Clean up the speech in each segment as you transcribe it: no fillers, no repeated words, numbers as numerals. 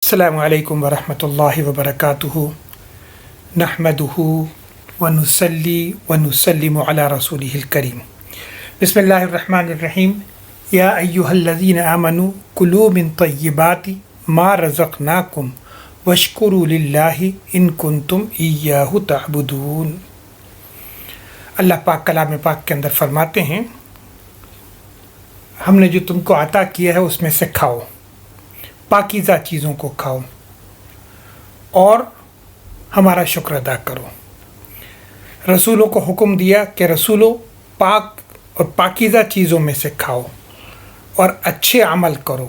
السلام علیکم ورحمۃ اللہ وبرکاتہ نحمدہ ونصلی ونسلم علی رسولہ الکریم بسم اللہ الرحمن الرحیم یا ایہا الذین آمنوا کلوا من طیبات ما رزقناکم واشکروا للہ ان کنتم ایاہ تعبدون۔ اللہ پاک کلام پاک کے اندر فرماتے ہیں، ہم نے جو تم کو عطا کیا ہے اس میں سے کھاؤ، پاکیزہ چیزوں کو کھاؤ اور ہمارا شکر ادا کرو۔ رسولوں کو حکم دیا کہ رسولوں پاک اور پاکیزہ چیزوں میں سے کھاؤ اور اچھے عمل کرو،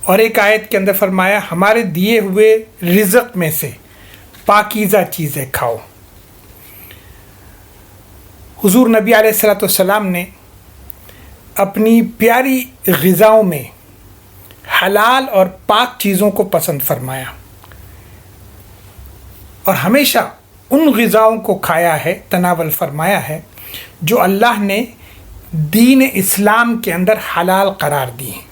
اور ایک آیت کے اندر فرمایا ہمارے دیے ہوئے رزق میں سے پاکیزہ چیزیں کھاؤ۔ حضور نبی علیہ الصلوۃ والسلام نے اپنی پیاری غذاؤں میں حلال اور پاک چیزوں کو پسند فرمایا، اور ہمیشہ ان غذاؤں کو کھایا ہے، تناول فرمایا ہے جو اللہ نے دین اسلام کے اندر حلال قرار دی ہیں۔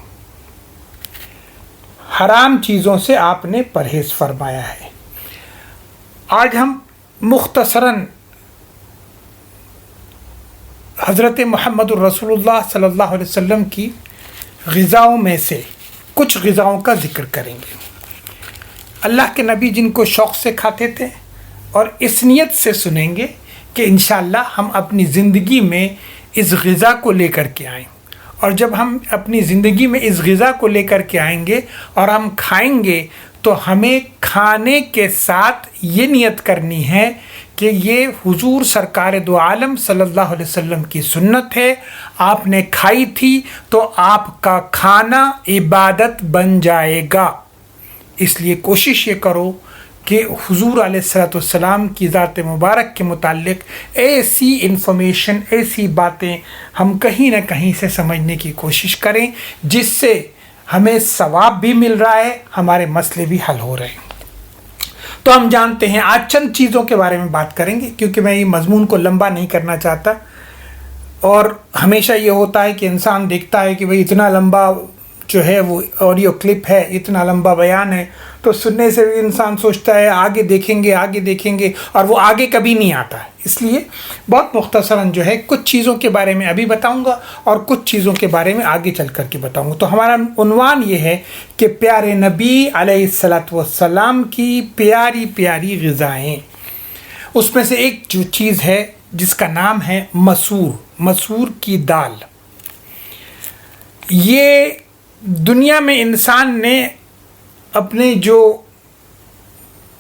حرام چیزوں سے آپ نے پرہیز فرمایا ہے۔ آج ہم مختصراً حضرت محمد الرسول اللہ صلی اللہ علیہ وسلم کی غذاؤں میں سے کچھ غذاؤں کا ذکر کریں گے۔ اللہ کے نبی جن کو شوق سے کھاتے تھے، اور اس نیت سے سنیں گے کہ انشاءاللہ ہم اپنی زندگی میں اس غذا کو لے کر کے آئیں، اور جب ہم اپنی زندگی میں اس غذا کو لے کر کے آئیں گے اور ہم کھائیں گے تو ہمیں کھانے کے ساتھ یہ نیت کرنی ہے کہ یہ حضور سرکار دو عالم صلی اللہ علیہ وسلم کی سنت ہے، آپ نے کھائی تھی تو آپ کا کھانا عبادت بن جائے گا۔ اس لیے کوشش یہ کرو کہ حضور علیہ الصلوۃ والسلام کی ذات مبارک کے متعلق ایسی انفارمیشن، ایسی باتیں ہم کہیں نہ کہیں سے سمجھنے کی کوشش کریں جس سے ہمیں ثواب بھی مل رہا ہے، ہمارے مسئلے بھی حل ہو رہے ہیں۔ تو ہم جانتے ہیں، آج چند چیزوں کے بارے میں بات کریں گے کیونکہ میں یہ مضمون کو لمبا نہیں کرنا چاہتا، اور ہمیشہ یہ ہوتا ہے کہ انسان دیکھتا ہے کہ بھئی اتنا لمبا جو ہے وہ آڈیو کلپ ہے، اتنا لمبا بیان ہے، تو سننے سے بھی انسان سوچتا ہے آگے دیکھیں گے، اور وہ آگے کبھی نہیں آتا ہے۔ اس لیے بہت مختصراً جو ہے کچھ چیزوں کے بارے میں ابھی بتاؤں گا اور کچھ چیزوں کے بارے میں آگے چل کر کے بتاؤں گا۔ تو ہمارا عنوان یہ ہے کہ پیارے نبی علیہ الصلوۃ والسلام کی پیاری پیاری غذائیں۔ اس میں سے ایک جو چیز ہے جس کا نام ہے مسور کی دال۔ یہ دنیا میں انسان نے اپنے جو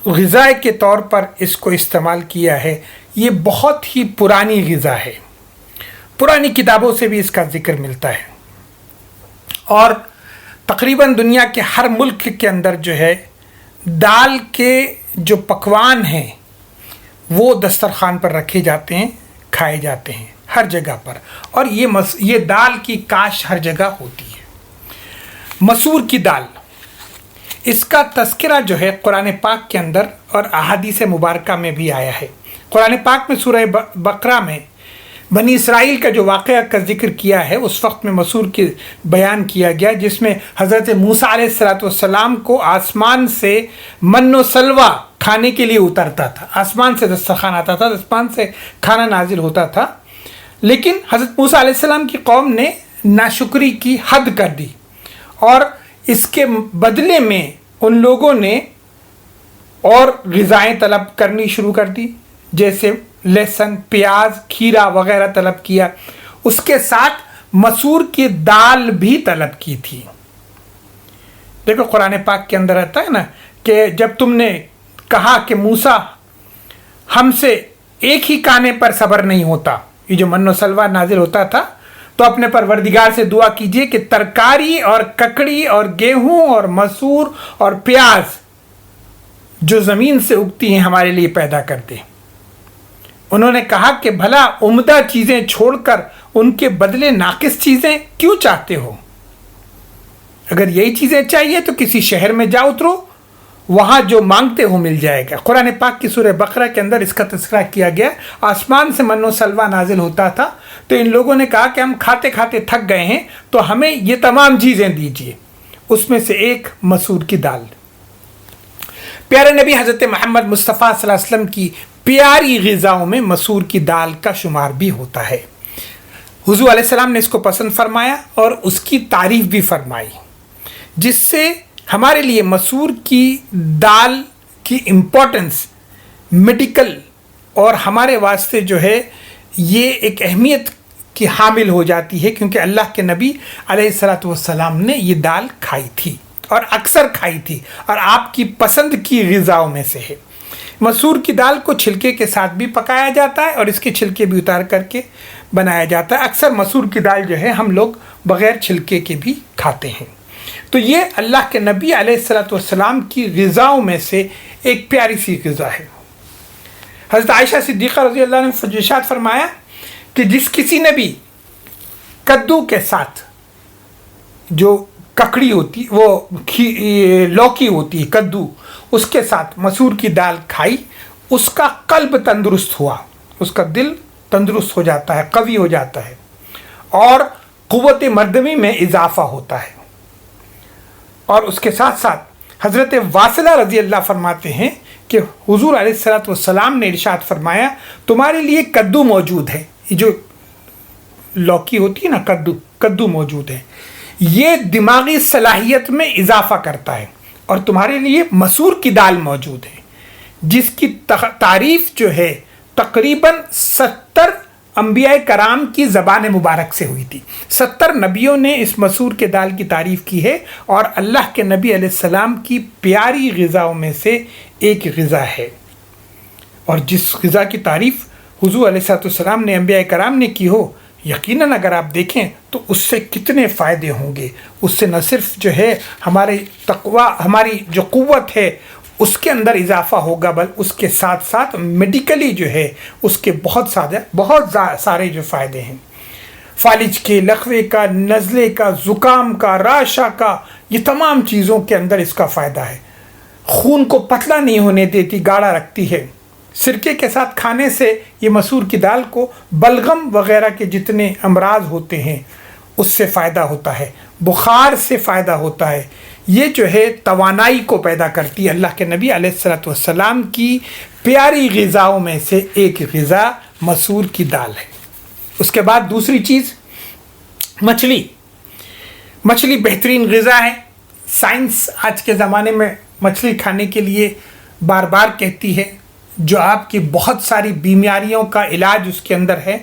غذا کے طور پر اس کو استعمال کیا ہے، یہ بہت ہی پرانی غذا ہے، پرانی کتابوں سے بھی اس کا ذکر ملتا ہے، اور تقریباً دنیا کے ہر ملک کے اندر جو ہے دال کے جو پکوان ہیں وہ دسترخوان پر رکھے جاتے ہیں، کھائے جاتے ہیں ہر جگہ پر، اور یہ دال کی کاشت ہر جگہ ہوتی ہے۔ مسور کی دال، اس کا تذکرہ جو ہے قرآن پاک کے اندر اور احادیث مبارکہ میں بھی آیا ہے۔ قرآن پاک میں سورہ بقرہ میں بنی اسرائیل کا جو واقعہ کا ذکر کیا ہے، اس وقت میں مسور کی بیان کیا گیا، جس میں حضرت موسیٰ علیہ الصلوۃ والسلام کو آسمان سے من و سلوہ کھانے کے لیے اترتا تھا، آسمان سے دسترخوان آتا تھا، آسمان سے کھانا نازل ہوتا تھا، لیکن حضرت موسیٰ علیہ السلام کی قوم نے ناشکری کی حد کر دی، اور اس کے بدلے میں ان لوگوں نے اور غذائیں طلب کرنی شروع کر دی، جیسے لہسن، پیاز، کھیرا وغیرہ طلب کیا، اس کے ساتھ مسور کی دال بھی طلب کی تھی۔ دیکھو قرآن پاک کے اندر آتا ہے نا کہ جب تم نے کہا کہ موسیٰ ہم سے ایک ہی کھانے پر صبر نہیں ہوتا، یہ جو من و سلوہ نازل ہوتا تھا، تو اپنے پروردگار سے دعا کیجئے کہ ترکاری اور ککڑی اور گیہوں اور مسور اور پیاز جو زمین سے اگتی ہیں ہمارے لیے پیدا کر دے۔ انہوں نے کہا کہ بھلا عمدہ چیزیں چھوڑ کر ان کے بدلے ناقص چیزیں کیوں چاہتے ہو؟ اگر یہی چیزیں چاہیے تو کسی شہر میں جا اترو، وہاں جو مانگتے ہو مل جائے گا۔ قرآن پاک کی سورہ بقرہ کے اندر اس کا تذکرہ کیا گیا، آسمان سے من و سلوہ نازل ہوتا تھا، تو ان لوگوں نے کہا کہ ہم کھاتے کھاتے تھک گئے ہیں تو ہمیں یہ تمام چیزیں دیجیے۔ اس میں سے ایک مسور کی دال۔ پیارے نبی حضرت محمد مصطفیٰ صلی اللہ علیہ وسلم کی پیاری غذاؤں میں مسور کی دال کا شمار بھی ہوتا ہے۔ حضور علیہ السلام نے اس کو پسند فرمایا اور اس کی تعریف بھی فرمائی، جس سے ہمارے لیے مسور کی دال کی امپورٹنس میڈیکل اور ہمارے واسطے جو ہے یہ ایک اہمیت کی حامل ہو جاتی ہے، کیونکہ اللہ کے نبی علیہ الصلوۃ والسلام نے یہ دال کھائی تھی اور اکثر کھائی تھی اور آپ کی پسند کی غذاؤں میں سے ہے۔ مسور کی دال کو چھلکے کے ساتھ بھی پکایا جاتا ہے اور اس کے چھلکے بھی اتار کر کے بنایا جاتا ہے۔ اکثر مسور کی دال جو ہے ہم لوگ بغیر چھلکے کے بھی کھاتے ہیں۔ تو یہ اللہ کے نبی علیہ الصلوۃ والسلام کی غذاؤں میں سے ایک پیاری سی غذا ہے۔ حضرت عائشہ صدیقہ رضی اللہ عنہ نے ارشاد فرمایا کہ جس کسی نے بھی کدو کے ساتھ، جو ککڑی ہوتی وہ لوکی ہوتی ہے کدو، اس کے ساتھ مسور کی دال کھائی، اس کا قلب تندرست ہوا، اس کا دل تندرست ہو جاتا ہے، قوی ہو جاتا ہے اور قوت مردمی میں اضافہ ہوتا ہے۔ اور اس کے ساتھ ساتھ حضرت واصلہ رضی اللہ فرماتے ہیں کہ حضور علیہ الصلوۃ والسلام نے ارشاد فرمایا تمہارے لیے کدو موجود ہے، یہ جو لوکی ہوتی ہے نا کدو موجود ہے، یہ دماغی صلاحیت میں اضافہ کرتا ہے، اور تمہارے لیے مسور کی دال موجود ہے جس کی تعریف جو ہے تقریباً 70 انبیاء کرام کی زبان مبارک سے ہوئی تھی۔ 70 نبیوں نے اس مسور کے دال کی تعریف کی ہے اور اللہ کے نبی علیہ السلام کی پیاری غذاؤں میں سے ایک غذا ہے۔ اور جس غذا کی تعریف حضور علیہ السلام نے انبیاء کرام نے کی ہو، یقیناً اگر آپ دیکھیں تو اس سے کتنے فائدے ہوں گے۔ اس سے نہ صرف جو ہے ہمارے تقوی، ہماری جو قوت ہے اس کے اندر اضافہ ہوگا، بلکہ اس کے ساتھ ساتھ میڈیکلی جو ہے اس کے بہت سارے جو فائدے ہیں، فالج کے، لقوے کا، نزلے کا، زکام کا، راشا کا، یہ تمام چیزوں کے اندر اس کا فائدہ ہے۔ خون کو پتلا نہیں ہونے دیتی، گاڑھا رکھتی ہے۔ سرکے کے ساتھ کھانے سے یہ مسور کی دال کو بلغم وغیرہ کے جتنے امراض ہوتے ہیں اس سے فائدہ ہوتا ہے، بخار سے فائدہ ہوتا ہے، یہ جو ہے توانائی کو پیدا کرتی ہے۔ اللہ کے نبی علیہ الصلوۃ والسلام کی پیاری غذاؤں میں سے ایک غذا مسور کی دال ہے۔ اس کے بعد دوسری چیز مچھلی بہترین غذا ہے۔ سائنس آج کے زمانے میں مچھلی کھانے کے لیے بار بار کہتی ہے، جو آپ کی بہت ساری بیماریوں کا علاج اس کے اندر ہے۔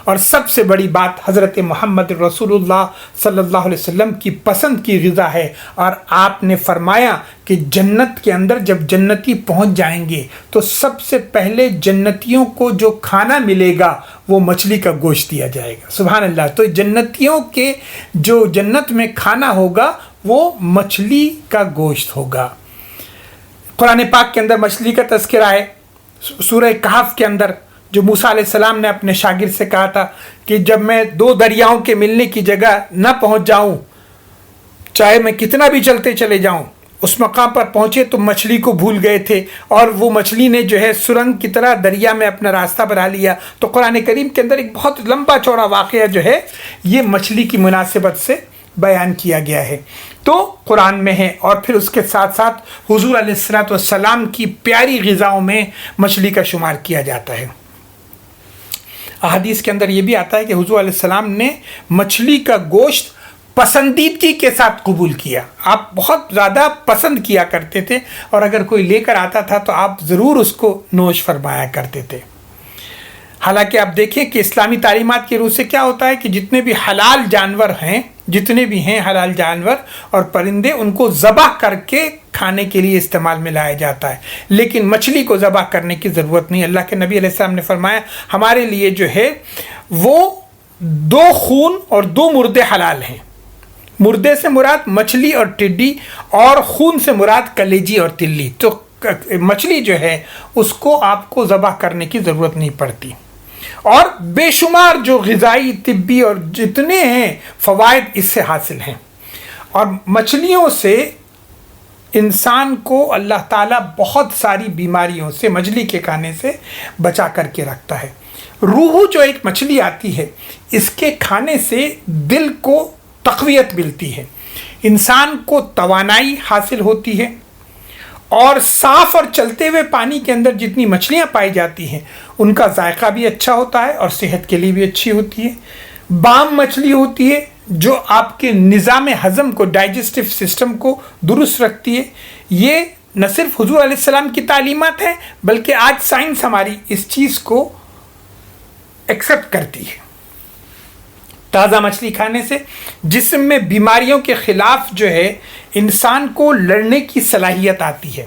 اور سب سے بڑی بات حضرت محمد رسول اللہ صلی اللہ علیہ وسلم کی پسند کی غذا ہے، اور آپ نے فرمایا کہ جنت کے اندر جب جنتی پہنچ جائیں گے تو سب سے پہلے جنتیوں کو جو کھانا ملے گا وہ مچھلی کا گوشت دیا جائے گا۔ سبحان اللہ! تو جنتیوں کے جو جنت میں کھانا ہوگا وہ مچھلی کا گوشت ہوگا۔ قرآن پاک کے اندر مچھلی کا تذکرہ ہے۔ سورہ کہف کے اندر جو موسیٰ علیہ السلام نے اپنے شاگرد سے کہا تھا کہ جب میں 2 دریاؤں کے ملنے کی جگہ نہ پہنچ جاؤں، چاہے میں کتنا بھی چلتے چلے جاؤں، اس مقام پر پہنچے تو مچھلی کو بھول گئے تھے، اور وہ مچھلی نے جو ہے سرنگ کی طرح دریا میں اپنا راستہ بنا لیا۔ تو قرآن کریم کے اندر ایک بہت لمبا چوڑا واقعہ جو ہے یہ مچھلی کی مناسبت سے بیان کیا گیا ہے، تو قرآن میں ہے۔ اور پھر اس کے ساتھ ساتھ حضور علیہ الصلوۃ والسلام کی پیاری غذاؤں میں مچھلی کا شمار کیا جاتا ہے۔ احادیث کے اندر یہ بھی آتا ہے کہ حضور علیہ السلام نے مچھلی کا گوشت پسندیدگی کے ساتھ قبول کیا۔ آپ بہت زیادہ پسند کیا کرتے تھے، اور اگر کوئی لے کر آتا تھا تو آپ ضرور اس کو نوش فرمایا کرتے تھے۔ حالانکہ آپ دیکھیں کہ اسلامی تعلیمات کی روح سے کیا ہوتا ہے کہ جتنے بھی حلال جانور ہیں، حلال جانور اور پرندے، ان کو ذبح کر کے کھانے کے لیے استعمال میں لایا جاتا ہے، لیکن مچھلی کو ذبح کرنے کی ضرورت نہیں۔ اللہ کے نبی علیہ السلام نے فرمایا ہمارے لیے جو ہے وہ 2 خون اور 2 مردے حلال ہیں۔ مردے سے مراد مچھلی اور ٹڈی، اور خون سے مراد کلیجی اور تلی۔ تو مچھلی جو ہے اس کو آپ کو ذبح کرنے کی ضرورت نہیں پڑتی، اور بے شمار جو غذائی، طبی اور جتنے ہیں فوائد اس سے حاصل ہیں۔ اور مچھلیوں سے انسان کو اللہ تعالیٰ بہت ساری بیماریوں سے مچھلی کے کھانے سے بچا کر کے رکھتا ہے۔ روہو جو ایک مچھلی آتی ہے، اس کے کھانے سے دل کو تقویت ملتی ہے، انسان کو توانائی حاصل ہوتی ہے، اور صاف اور چلتے ہوئے پانی کے اندر جتنی مچھلیاں پائی جاتی ہیں ان کا ذائقہ بھی اچھا ہوتا ہے اور صحت کے لیے بھی اچھی ہوتی ہے۔ بام مچھلی ہوتی ہے جو آپ کے نظام ہضم کو، ڈائجسٹو سسٹم کو درست رکھتی ہے۔ یہ نہ صرف حضور علیہ السلام کی تعلیمات ہیں بلکہ آج سائنس ہماری اس چیز کو ایکسیپٹ کرتی ہے۔ تازہ مچھلی کھانے سے جسم میں بیماریوں کے خلاف جو ہے انسان کو لڑنے کی صلاحیت آتی ہے،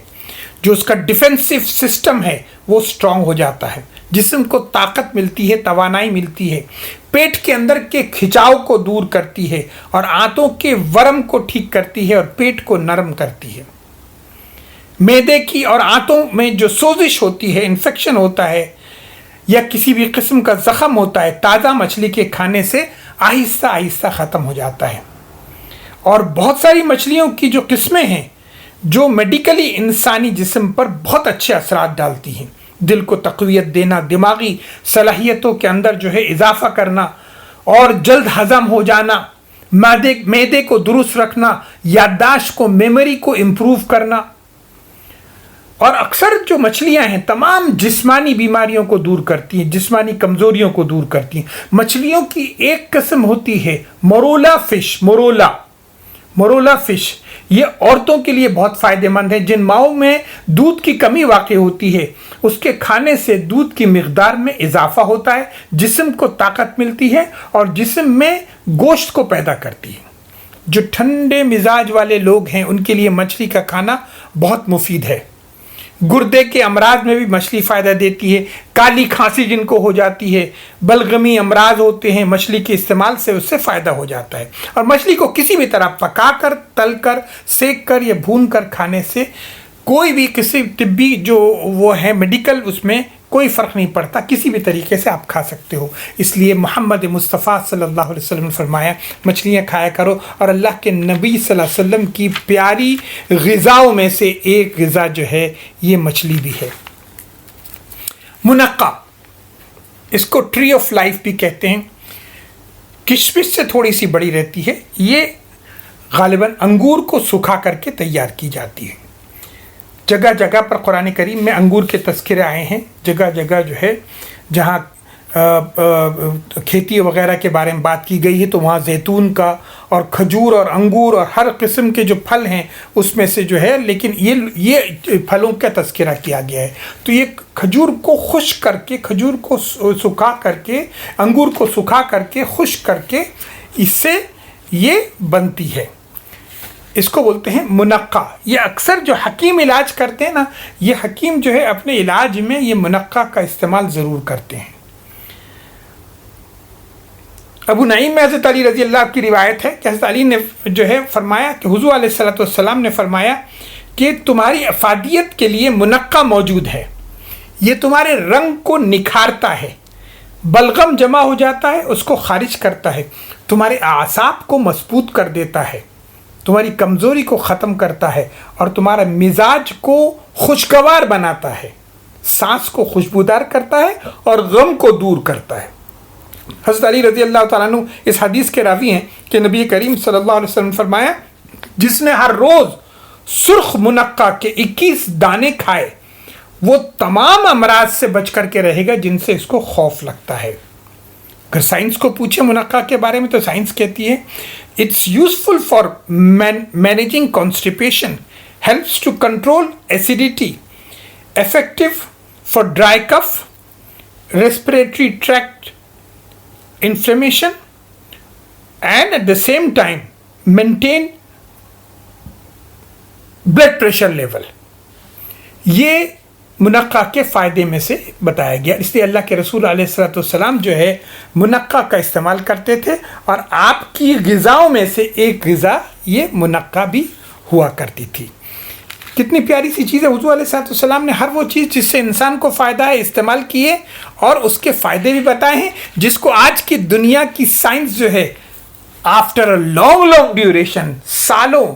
جو اس کا ڈیفینسو سسٹم ہے وہ اسٹرانگ ہو جاتا ہے، جسم کو طاقت ملتی ہے، توانائی ملتی ہے، پیٹ کے اندر کے کھچاؤ کو دور کرتی ہے اور آنتوں کے ورم کو ٹھیک کرتی ہے اور پیٹ کو نرم کرتی ہے۔ معدے کی اور آنتوں میں جو سوزش ہوتی ہے، انفیکشن ہوتا ہے یا کسی بھی قسم کا زخم ہوتا ہے، تازہ مچھلی کے کھانے سے آہستہ آہستہ ختم ہو جاتا ہے۔ اور بہت ساری مچھلیوں کی جو قسمیں ہیں جو میڈیکلی انسانی جسم پر بہت اچھے اثرات ڈالتی ہیں، دل کو تقویت دینا، دماغی صلاحیتوں کے اندر جو ہے اضافہ کرنا اور جلد ہضم ہو جانا، معدے کو درست رکھنا، یادداشت کو، میموری کو امپروو کرنا۔ اور اکثر جو مچھلیاں ہیں تمام جسمانی بیماریوں کو دور کرتی ہیں، جسمانی کمزوریوں کو دور کرتی ہیں۔ مچھلیوں کی ایک قسم ہوتی ہے مورولا فش، یہ عورتوں کے لیے بہت فائدہ مند ہے جن ماؤں میں دودھ کی کمی واقع ہوتی ہے۔ اس کے کھانے سے دودھ کی مقدار میں اضافہ ہوتا ہے، جسم کو طاقت ملتی ہے اور جسم میں گوشت کو پیدا کرتی ہے۔ جو ٹھنڈے مزاج والے لوگ ہیں ان کے لیے مچھلی کا کھانا بہت مفید ہے۔ گردے کے امراض میں بھی مچھلی فائدہ دیتی ہے۔ کالی کھانسی جن کو ہو جاتی ہے، بلغمی امراض ہوتے ہیں، مچھلی کے استعمال سے اس سے فائدہ ہو جاتا ہے۔ اور مچھلی کو کسی بھی طرح پکا کر، تل کر، سیک کر یا بھون کر کھانے سے کوئی بھی کسی طبی جو وہ ہے میڈیکل، اس میں کوئی فرق نہیں پڑتا، کسی بھی طریقے سے آپ کھا سکتے ہو۔ اس لیے محمد مصطفیٰ صلی اللہ علیہ وسلم نے فرمایا مچھلیاں کھایا کرو، اور اللہ کے نبی صلی اللہ علیہ وسلم کی پیاری غذاؤں میں سے ایک غذا جو ہے یہ مچھلی بھی ہے۔ منقع، اس کو ٹری آف لائف بھی کہتے ہیں، کشمش سے تھوڑی سی بڑی رہتی ہے، یہ غالباً انگور کو سکھا کر کے تیار کی جاتی ہے۔ جگہ جگہ پر قرآن کریم میں انگور کے تذکرے آئے ہیں، جگہ جگہ جو ہے جہاں کھیتی وغیرہ کے بارے میں بات کی گئی ہے تو وہاں زیتون کا اور کھجور اور انگور اور ہر قسم کے جو پھل ہیں اس میں سے جو ہے، لیکن یہ پھلوں کا تذکرہ کیا گیا ہے۔ تو یہ کھجور کو خشک کر کے، کھجور کو سکھا کر کے، انگور کو سکھا کر کے، خشک کر کے اس سے یہ بنتی ہے، اس کو بولتے ہیں منقع۔ یہ اکثر جو حکیم علاج کرتے ہیں نا، یہ حکیم جو ہے اپنے علاج میں یہ منقع کا استعمال ضرور کرتے ہیں۔ ابو نعیم میں حضرت علی رضی اللہ کی روایت ہے کہ حضرت علی نے جو ہے فرمایا کہ حضور علیہ السلام نے فرمایا کہ تمہاری افادیت کے لیے منقع موجود ہے، یہ تمہارے رنگ کو نکھارتا ہے، بلغم جمع ہو جاتا ہے اس کو خارج کرتا ہے، تمہارے اعصاب کو مضبوط کر دیتا ہے، تمہاری کمزوری کو ختم کرتا ہے اور تمہارا مزاج کو خوشگوار بناتا ہے، سانس کو خوشبودار کرتا ہے اور غم کو دور کرتا ہے۔ حضرت علی رضی اللہ تعالیٰ عنہ اس حدیث کے راوی ہیں کہ نبی کریم صلی اللہ علیہ وسلم نے فرمایا جس نے ہر روز سرخ منقع کے 21 دانے کھائے وہ تمام امراض سے بچ کر کے رہے گا جن سے اس کو خوف لگتا ہے۔ اگر سائنس کو پوچھے منقع کے بارے میں تو سائنس کہتی ہے it's useful for managing constipation, helps to control acidity, effective for dry cough, respiratory tract inflammation, and at the same time maintain blood pressure level۔ یہ منقع کے فائدے میں سے بتایا گیا، اس لیے اللہ کے رسول علیہ السلام جو ہے منقع کا استعمال کرتے تھے، اور آپ کی غذاؤں میں سے ایک غذا یہ منقع بھی ہوا کرتی تھی۔ کتنی پیاری سی چیز ہے، حضور علیہ السلام نے ہر وہ چیز جس سے انسان کو فائدہ ہے استعمال کیے اور اس کے فائدے بھی بتائے ہیں، جس کو آج کی دنیا کی سائنس جو ہے آفٹر لانگ ڈیوریشن، سالوں،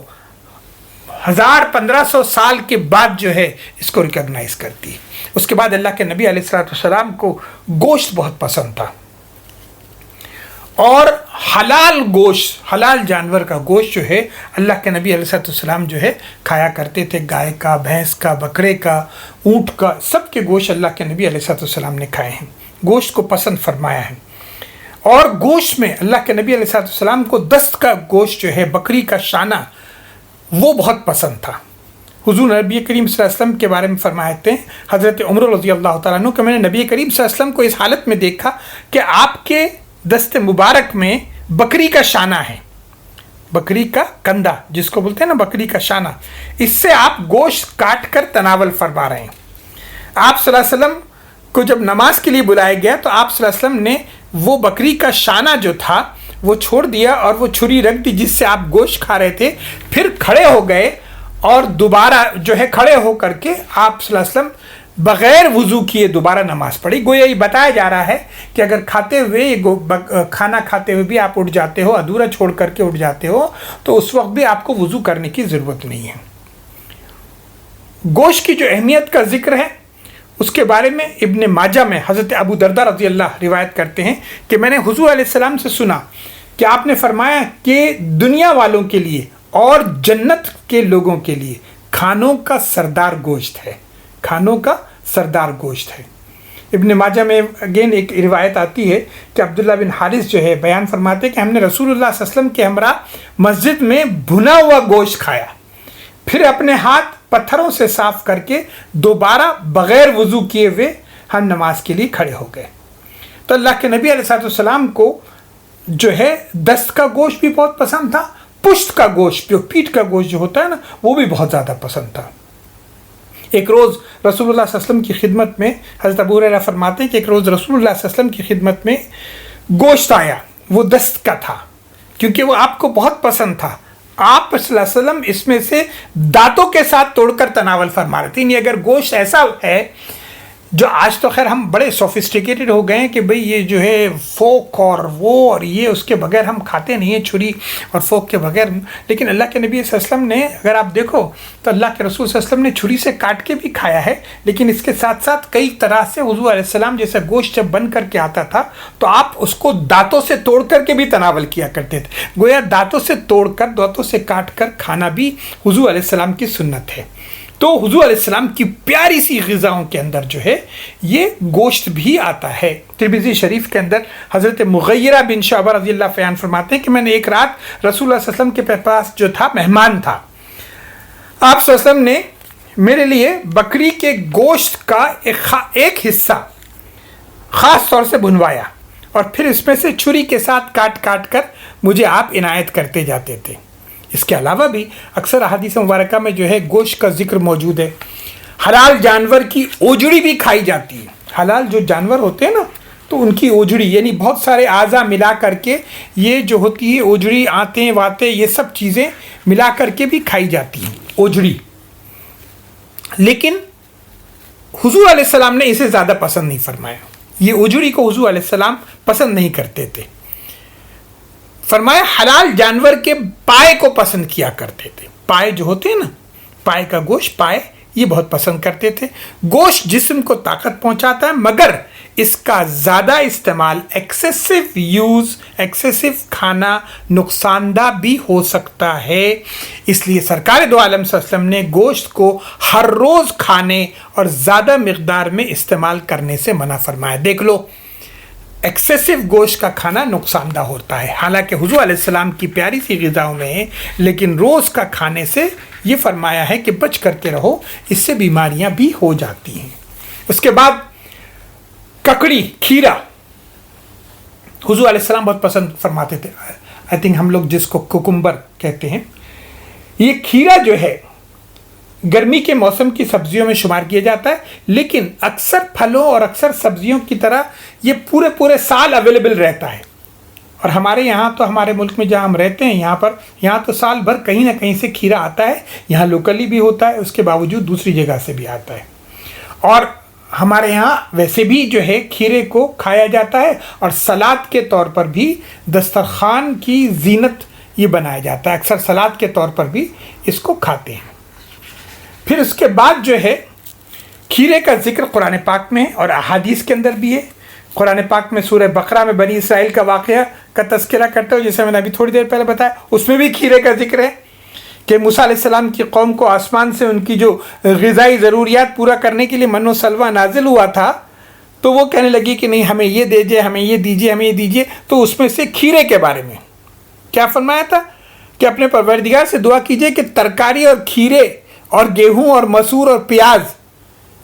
1500 سال کے بعد جو ہے اس کو ریکگنائز کرتی ہے۔ اس کے بعد اللہ کے نبی علیہ السلام کو گوشت بہت پسند تھا، اور حلال گوشت، حلال جانور کا گوشت جو ہے اللہ کے نبی علیہ السلام جو ہے کھایا کرتے تھے. گائے کا، بھینس کا، بکرے کا، اونٹ کا، سب کے گوشت اللہ کے نبی علیہ السلام نے کھائے ہیں، گوشت کو پسند فرمایا ہے. اور گوشت میں اللہ کے نبی علیہ السلام کو دست کا گوشت جو ہے، بکری کا شانہ، وہ بہت پسند تھا. حضور نبی کریم صلی اللہ علیہ وسلم کے بارے میں فرماتے ہیں حضرت عمر رضی اللہ تعالیٰ عنہ کہ میں نے نبی کریم صلی اللہ علیہ وسلم کو اس حالت میں دیکھا کہ آپ کے دست مبارک میں بکری کا شانہ ہے، بکری کا کندھا جس کو بولتے ہیں نا، بکری کا شانہ، اس سے آپ گوشت کاٹ کر تناول فرما رہے ہیں. آپ صلی اللہ علیہ وسلم کو جب نماز کے لیے بلایا گیا تو آپ صلی اللہ علیہ وسلم نے وہ بکری کا شانہ جو تھا وہ چھوڑ دیا اور وہ چھری رکھ دی جس سے آپ گوشت کھا رہے تھے. پھر کھڑے ہو گئے اور دوبارہ جو ہے کھڑے ہو کر کے آپ صلی اللہ علیہ وسلم بغیر وضو کیے دوبارہ نماز پڑھی. گویا یہ بتایا جا رہا ہے کہ اگر کھاتے ہوئے کھانا کھاتے ہوئے بھی آپ اٹھ جاتے ہو، ادھورا چھوڑ کر کے اٹھ جاتے ہو، تو اس وقت بھی آپ کو وضو کرنے کی ضرورت نہیں ہے. گوشت کی جو اہمیت کا ذکر ہے اس کے بارے میں ابن ماجہ میں حضرت ابو درداء رضی اللہ روایت کرتے ہیں کہ میں نے حضور علیہ السلام سے سنا کہ آپ نے فرمایا کہ دنیا والوں کے لیے اور جنت کے لوگوں کے لیے کھانوں کا سردار گوشت ہے، کھانوں کا سردار گوشت ہے. ابن ماجہ میں اگین ایک روایت آتی ہے کہ عبداللہ بن حارث جو ہے بیان فرماتے کہ ہم نے رسول اللہ صلی اللہ علیہ وسلم کے ہمراہ مسجد میں بھنا ہوا گوشت کھایا، پھر اپنے ہاتھ پتھروں سے صاف کر کے دوبارہ بغیر وضو کیے ہوئے ہم نماز کے لیے کھڑے ہو گئے. تو اللہ کے نبی علیہ السلام کو جو ہے دست کا گوشت بھی بہت پسند تھا، پشت کا گوشت جو پیٹھ کا گوشت جو ہوتا ہے نا وہ بھی بہت زیادہ پسند تھا. ایک روز رسول اللہ صلی اللہ علیہ وسلم کی خدمت میں حضرت ابو ہریرہ فرماتے ہیں کہ ایک روز رسول اللہ صلی اللہ علیہ وسلم کی خدمت میں گوشت آیا، وہ دست کا تھا کیونکہ وہ آپ کو بہت پسند تھا. آپ صلی اللہ علیہ وسلم اس میں سے دانتوں کے ساتھ توڑ کر تناول فرما رہے تھے. یعنی اگر گوشت ایسا ہے جو آج تو خیر ہم بڑے سوفسٹیکیٹڈ ہو گئے ہیں کہ بھئی یہ جو ہے فوک اور وہ اور یہ اس کے بغیر ہم کھاتے نہیں ہیں، چھری اور فوک کے بغیر. لیکن اللہ کے نبی صلی اللہ علیہ وسلم نے اگر آپ دیکھو تو اللہ کے رسول صلی اللہ علیہ وسلم نے چھری سے کاٹ کے بھی کھایا ہے، لیکن اس کے ساتھ ساتھ کئی طرح سے حضور علیہ السلام جیسا گوشت جب بن کر کے آتا تھا تو آپ اس کو دانتوں سے توڑ کر کے بھی تناول کیا کرتے تھے. گویا دانتوں سے توڑ کر، دانتوں سے کاٹ کر کھانا بھی حضور علیہ السلام کی سنت ہے. تو حضور علیہ السلام کی پیاری سی غذاؤں کے اندر جو ہے یہ گوشت بھی آتا ہے. ترمذی شریف کے اندر حضرت مغیرہ بن شعبہ رضی اللہ بیان فرماتے ہیں کہ میں نے ایک رات رسول اللہ صلی اللہ علیہ وسلم کے پاس جو تھا مہمان تھا، آپ صلی اللہ علیہ وسلم نے میرے لیے بکری کے گوشت کا ایک حصہ خاص طور سے بنوایا اور پھر اس میں سے چھری کے ساتھ کاٹ کاٹ کر مجھے آپ عنایت کرتے جاتے تھے. اس کے علاوہ بھی اکثر احادیث مبارکہ میں جو ہے گوشت کا ذکر موجود ہے. حلال جانور کی اوجڑی بھی کھائی جاتی ہے. حلال جو جانور ہوتے ہیں نا تو ان کی اوجڑی یعنی بہت سارے اعضاء ملا کر کے یہ جو ہوتی ہے اوجڑی، آنتیں واتے، یہ سب چیزیں ملا کر کے بھی کھائی جاتی ہیں اوجڑی. لیکن حضور علیہ السلام نے اسے زیادہ پسند نہیں فرمایا. یہ اوجڑی کو حضور علیہ السلام پسند نہیں کرتے تھے. فرمایا حلال جانور کے پائے کو پسند کیا کرتے تھے. پائے جو ہوتے ہیں نا، پائے کا گوشت، پائے یہ بہت پسند کرتے تھے. گوشت جسم کو طاقت پہنچاتا ہے مگر اس کا زیادہ استعمال، ایکسیسو یوز، ایکسیسو کھانا نقصان دہ بھی ہو سکتا ہے. اس لیے سرکار دو عالم صلی اللہ علیہ وسلم نے گوشت کو ہر روز کھانے اور زیادہ مقدار میں استعمال کرنے سے منع فرمایا. دیکھ لو، ایکسیسو گوشت کا کھانا نقصان دہ ہوتا ہے، حالانکہ حضور علیہ السلام کی پیاری سی غذاؤں میں ہے، لیکن روز کا کھانے سے یہ فرمایا ہے کہ بچ کر کے رہو، اس سے بیماریاں بھی ہو جاتی ہیں. اس کے بعد ککڑی، کھیرا حضور علیہ السلام بہت پسند فرماتے تھے. آئی تھنک ہم لوگ جس کو کوکمبر کہتے ہیں، یہ کھیرا جو ہے گرمی کے موسم کی سبزیوں میں شمار کیا جاتا ہے، لیکن اکثر پھلوں اور اکثر سبزیوں کی طرح یہ پورے سال اویلیبل رہتا ہے. اور ہمارے یہاں تو، ہمارے ملک میں جہاں ہم رہتے ہیں یہاں تو سال بھر کہیں نہ کہیں سے کھیرا آتا ہے. یہاں لوکلی بھی ہوتا ہے، اس کے باوجود دوسری جگہ سے بھی آتا ہے. اور ہمارے یہاں ویسے بھی جو ہے کھیرے کو کھایا جاتا ہے اور سلاد کے طور پر بھی دسترخوان کی زینت یہ بنایا جاتا ہے. اکثر سلاد کے طور پر بھی اس کو کھاتے ہیں. پھر اس کے بعد جو ہے کھیرے کا ذکر قرآن پاک میں اور احادیث کے اندر بھی ہے. قرآن پاک میں سورہ بقرہ میں بنی اسرائیل کا واقعہ کا تذکرہ کرتے ہو، جیسے میں نے ابھی تھوڑی دیر پہلے بتایا، اس میں بھی کھیرے کا ذکر ہے کہ موسیٰ علیہ السلام کی قوم کو آسمان سے ان کی جو غذائی ضروریات پورا کرنے کے لیے من و سلوہ نازل ہوا تھا، تو وہ کہنے لگی کہ نہیں ہمیں یہ دیجیے، ہمیں یہ دیجیے، ہمیں یہ دیجیے. تو اس میں سے کھیرے کے بارے میں کیا فرمایا تھا کہ اپنے پروردگار سے دعا کیجیے کہ ترکاری اور کھیرے اور گیہوں اور مسور اور پیاز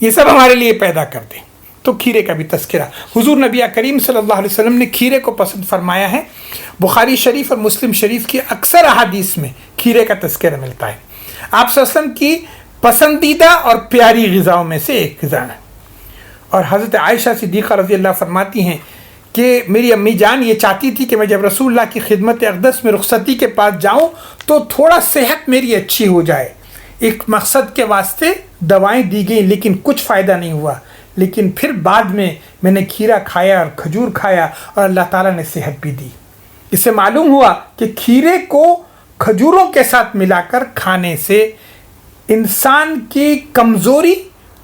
یہ سب ہمارے لیے پیدا کر دیں. تو کھیرے کا بھی تذکرہ حضور نبی کریم صلی اللہ علیہ وسلم نے کھیرے کو پسند فرمایا ہے. بخاری شریف اور مسلم شریف کی اکثر احادیث میں کھیرے کا تذکرہ ملتا ہے. آپ صلی اللہ علیہ وسلم کی پسندیدہ اور پیاری غذاؤں میں سے ایک غذا ہے. اور حضرت عائشہ صدیقہ رضی اللہ فرماتی ہیں کہ میری امی جان یہ چاہتی تھی کہ میں جب رسول اللہ کی خدمت اقدس میں رخصتی کے پاس جاؤں تو تھوڑا صحت میری اچھی ہو جائے. ایک مقصد کے واسطے دوائیں دی گئیں لیکن کچھ فائدہ نہیں ہوا. لیکن پھر بعد میں نے کھیرا کھایا اور کھجور کھایا اور اللہ تعالیٰ نے صحت بھی دی. اس سے معلوم ہوا کہ کھیرے کو کھجوروں کے ساتھ ملا کر کھانے سے انسان کی کمزوری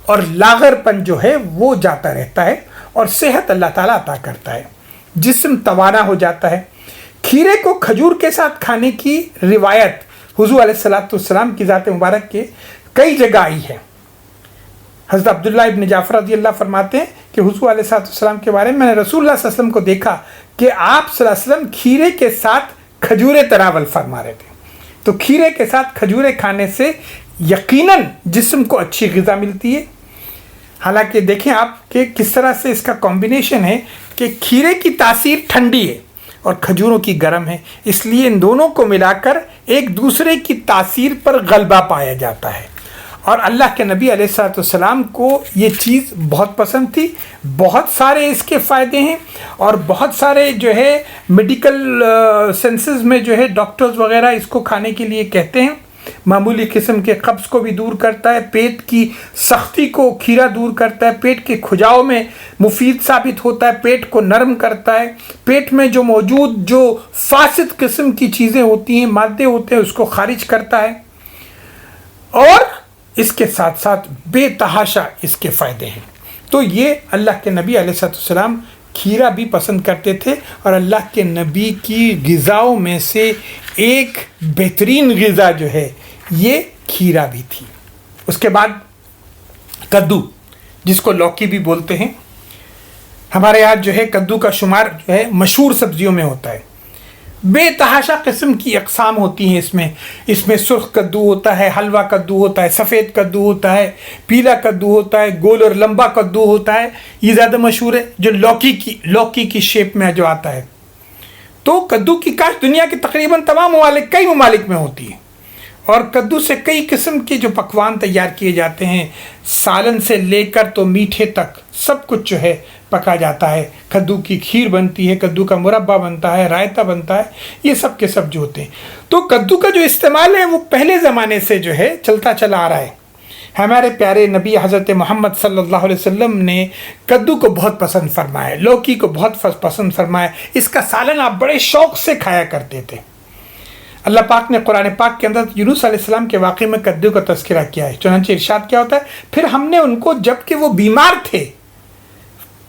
اور لاغر پن جو ہے وہ جاتا رہتا ہے اور صحت اللہ تعالیٰ عطا کرتا ہے، جسم توانا ہو جاتا ہے. کھیرے کو کھجور کے ساتھ کھانے کی روایت حضور علیہ السلام کی ذات مبارک کے کئی جگہ آئی ہے. حضرت عبداللہ ابن جعفر رضی اللہ فرماتے ہیں کہ حضور علیہ السلام کے بارے میں نے رسول اللہ صلی اللہ علیہ وسلم کو دیکھا کہ آپ صلی اللہ علیہ وسلم کھیرے کے ساتھ کھجورے تناول فرما رہے تھے. تو کھیرے کے ساتھ کھجورے کھانے سے یقیناً جسم کو اچھی غذا ملتی ہے. حالانکہ دیکھیں آپ کہ کس طرح سے اس کا کمبینیشن ہے کہ کھیرے کی تاثیر ٹھنڈی ہے اور کھجوروں کی گرم ہے، اس لیے ان دونوں کو ملا کر ایک دوسرے کی تاثیر پر غلبہ پایا جاتا ہے. اور اللہ کے نبی علیہ السلام کو یہ چیز بہت پسند تھی. بہت سارے اس کے فائدے ہیں اور بہت سارے جو ہے میڈیکل سینسز میں جو ہے ڈاکٹرز وغیرہ اس کو کھانے کے لیے کہتے ہیں. معمولی قسم کے قبض کو بھی دور کرتا ہے، پیٹ کی سختی کو کھیرا دور کرتا ہے، پیٹ کے کھجاؤ میں مفید ثابت ہوتا ہے، پیٹ کو نرم کرتا ہے، پیٹ میں جو موجود جو فاسد قسم کی چیزیں ہوتی ہیں، مادے ہوتے ہیں، اس کو خارج کرتا ہے. اور اس کے ساتھ ساتھ بے تحاشا اس کے فائدے ہیں. تو یہ اللہ کے نبی علیہ السلام کھیرا بھی پسند کرتے تھے اور اللہ کے نبی کی غذاؤں میں سے ایک بہترین غذا جو ہے یہ کھیرا بھی تھی. اس کے بعد کدو، جس کو لوکی بھی بولتے ہیں. ہمارے یہاں جو ہے کدو کا شمار جو ہے مشہور سبزیوں میں ہوتا ہے. بے تحاشا قسم کی اقسام ہوتی ہیں اس میں سرخ کدو ہوتا ہے، حلوہ کدو ہوتا ہے، سفید کدو ہوتا ہے، پیلا کدو ہوتا ہے، گول اور لمبا کدو ہوتا ہے. یہ زیادہ مشہور ہے جو لوکی کی شیپ میں جو آتا ہے. تو کدو کی کاشت دنیا کے تقریباً تمام کئی ممالک میں ہوتی ہے اور کدو سے کئی قسم کے جو پکوان تیار کیے جاتے ہیں، سالن سے لے کر تو میٹھے تک سب کچھ جو ہے پکا جاتا ہے. کدو کی کھیر بنتی ہے، کدو کا مربع بنتا ہے، رائتا بنتا ہے، یہ سب کے سب جو ہوتے ہیں. تو کدو کا جو استعمال ہے وہ پہلے زمانے سے جو ہے چلتا چلا آ رہا ہے. ہمارے پیارے نبی حضرت محمد صلی اللہ علیہ وسلم نے کدو کو بہت پسند فرمایا، لوکی کو بہت پسند فرمایا. اس کا سالن آپ بڑے شوق سے کھایا کرتے تھے. اللہ پاک نے قرآن پاک کے اندر یونس علیہ السلام کے واقعے میں کدو کا تذکرہ کیا ہے. چنانچہ ارشاد کیا ہوتا ہے، پھر ہم نے ان کو جب کہ وہ بیمار تھے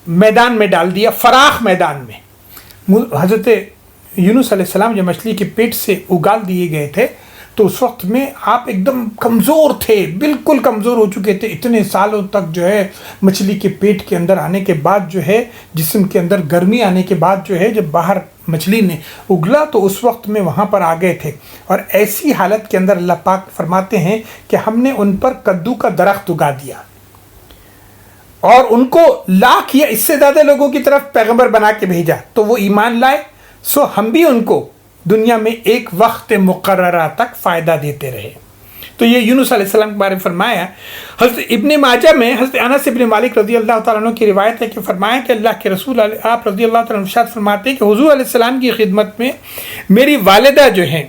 میدان میں ڈال دیا، فراخ میدان میں. حضرت یونس علیہ السلام جو مچھلی کے پیٹ سے اگال دیے گئے تھے تو اس وقت میں آپ ایک دم کمزور تھے، بالکل کمزور ہو چکے تھے. اتنے سالوں تک جو ہے مچھلی کے پیٹ کے اندر آنے کے بعد جو ہے جسم کے اندر گرمی آنے کے بعد جو ہے جب باہر مچھلی نے اگلا تو اس وقت میں وہاں پر آ گئے تھے. اور ایسی حالت کے اندر اللہ پاک فرماتے ہیں کہ ہم نے ان پر کدو کا درخت اگا دیا اور ان کو لاکھ یا اس سے زیادہ لوگوں کی طرف پیغمبر بنا کے بھیجا تو وہ ایمان لائے. سو ہم بھی ان کو دنیا میں ایک وقت مقررہ تک فائدہ دیتے رہے. تو یہ یونس علیہ السلام کے بارے میں فرمایا. حضرت ابن ماجہ میں حضرت انس ابن مالک رضی اللہ تعالیٰ عنہ کی روایت ہے کہ فرمایا کہ اللہ کے رسول آپ رضی اللہ تعالیٰ عنہ ارشاد فرماتے ہیں کہ حضور علیہ السلام کی خدمت میں میری والدہ جو ہیں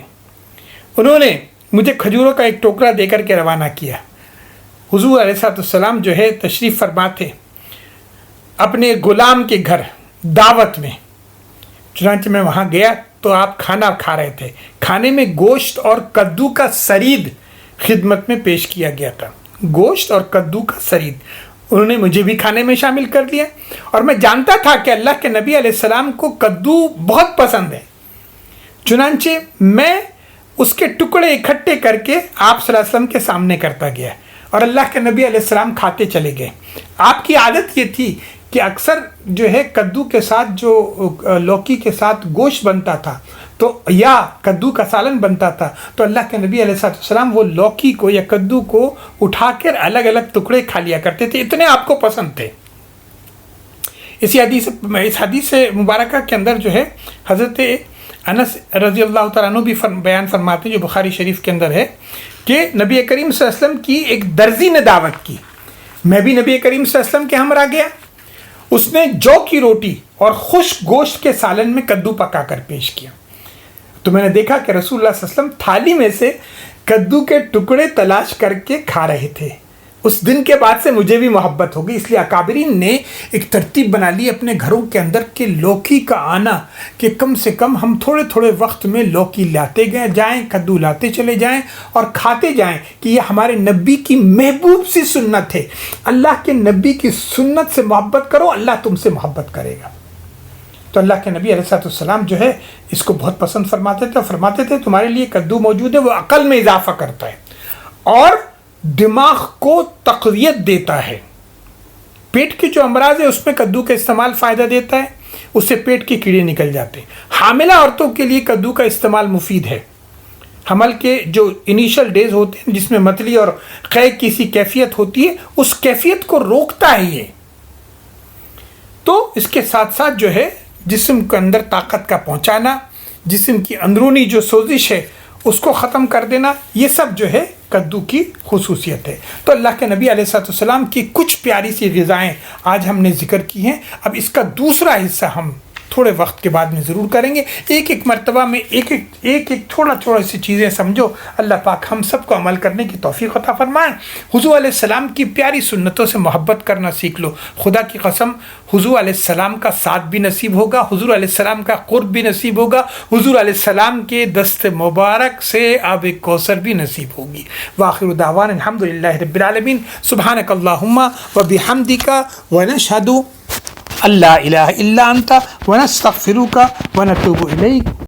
انہوں نے مجھے کھجوروں کا ایک ٹوکرا دے کر کے روانہ کیا. حضور علیہ السلام جو ہے تشریف فرماتے اپنے غلام کے گھر دعوت میں. چنانچہ میں وہاں گیا تو آپ کھانا کھا رہے تھے. کھانے میں گوشت اور کدو کا سرید خدمت میں پیش کیا گیا تھا. گوشت اور کدو کا سرید انہوں نے مجھے بھی کھانے میں شامل کر دیا، اور میں جانتا تھا کہ اللہ کے نبی علیہ السلام کو کدو بہت پسند ہے، چنانچہ میں اس کے ٹکڑے اکٹھے کر کے آپ صلی اللہ علیہ وسلم کے سامنے کرتا گیا، اور اللہ کے نبی علیہ السلام کھاتے چلے گئے۔ آپ کی عادت یہ تھی کہ اکثر جو ہے کدو کے ساتھ جو لوکی کے ساتھ گوشت بنتا تھا تو یا کدو کا سالن بنتا تھا، تو اللہ کے نبی علیہ السلام وہ لوکی کو یا کدو کو اٹھا کر الگ الگ ٹکڑے کھا لیا کرتے تھے، اتنے آپ کو پسند تھے۔ اس حدیث مبارکہ کے اندر جو ہے حضرت انس رضی اللہ تعالیٰ عنہ بھی بیان فرماتے ہیں، جو بخاری شریف کے اندر ہے، کہ نبی کریم صلی اللہ علیہ وسلم کی ایک درزی نے دعوت کی، میں بھی نبی کریم صلی اللہ علیہ وسلم کے ہمراہ گیا، اس نے جو کی روٹی اور خشک گوشت کے سالن میں کدو پکا کر پیش کیا، تو میں نے دیکھا کہ رسول اللہ صلی اللہ علیہ وسلم تھالی میں سے کدو کے ٹکڑے تلاش کر کے کھا رہے تھے۔ اس دن کے بعد سے مجھے بھی محبت ہو گئی، اس لیے اکابرین نے ایک ترتیب بنا لی اپنے گھروں کے اندر کہ لوکی کا آنا، کہ کم سے کم ہم تھوڑے تھوڑے وقت میں لوکی لاتے جائیں، کدو لاتے چلے جائیں اور کھاتے جائیں، کہ یہ ہمارے نبی کی محبوب سی سنت ہے۔ اللہ کے نبی کی سنت سے محبت کرو، اللہ تم سے محبت کرے گا۔ تو اللہ کے نبی علیہ السلام جو ہے اس کو بہت پسند فرماتے تھے تمہارے لیے کدو موجود ہے، وہ عقل میں اضافہ کرتا ہے اور دماغ کو تقویت دیتا ہے۔ پیٹ کے جو امراض ہے اس میں کدو کا استعمال فائدہ دیتا ہے، اس سے پیٹ کے کیڑے نکل جاتے ہیں۔ حاملہ عورتوں کے لیے کدو کا استعمال مفید ہے، حمل کے جو انیشل ڈیز ہوتے ہیں جس میں متلی اور قے کی سی کیفیت ہوتی ہے، اس کیفیت کو روکتا ہے یہ۔ تو اس کے ساتھ ساتھ جو ہے جسم کے اندر طاقت کا پہنچانا، جسم کی اندرونی جو سوزش ہے اس کو ختم کر دینا، یہ سب جو ہے کدو کی خصوصیت ہے۔ تو اللہ کے نبی علیہ السلام کی کچھ پیاری سی غذائیں آج ہم نے ذکر کی ہیں، اب اس کا دوسرا حصہ ہم تھوڑے وقت کے بعد میں ضرور کریں گے۔ ایک مرتبہ میں ایک تھوڑا سی چیزیں سمجھو، اللہ پاک ہم سب کو عمل کرنے کی توفیق عطا فرمائیں۔ حضور علیہ السلام کی پیاری سنتوں سے محبت کرنا سیکھ لو، خدا کی قسم حضور علیہ السلام کا ساتھ بھی نصیب ہوگا، حضور علیہ السلام کا قرب بھی نصیب ہوگا، حضور علیہ السلام کے دست مبارک سے آب کوثر بھی نصیب ہوگی۔ وآخر دعوانا الحمدللہ رب العالمین، سبحانک اللہم وبحمدک ونشہد اللہ الہ الا انت ونستغفرک ونتوب الیک۔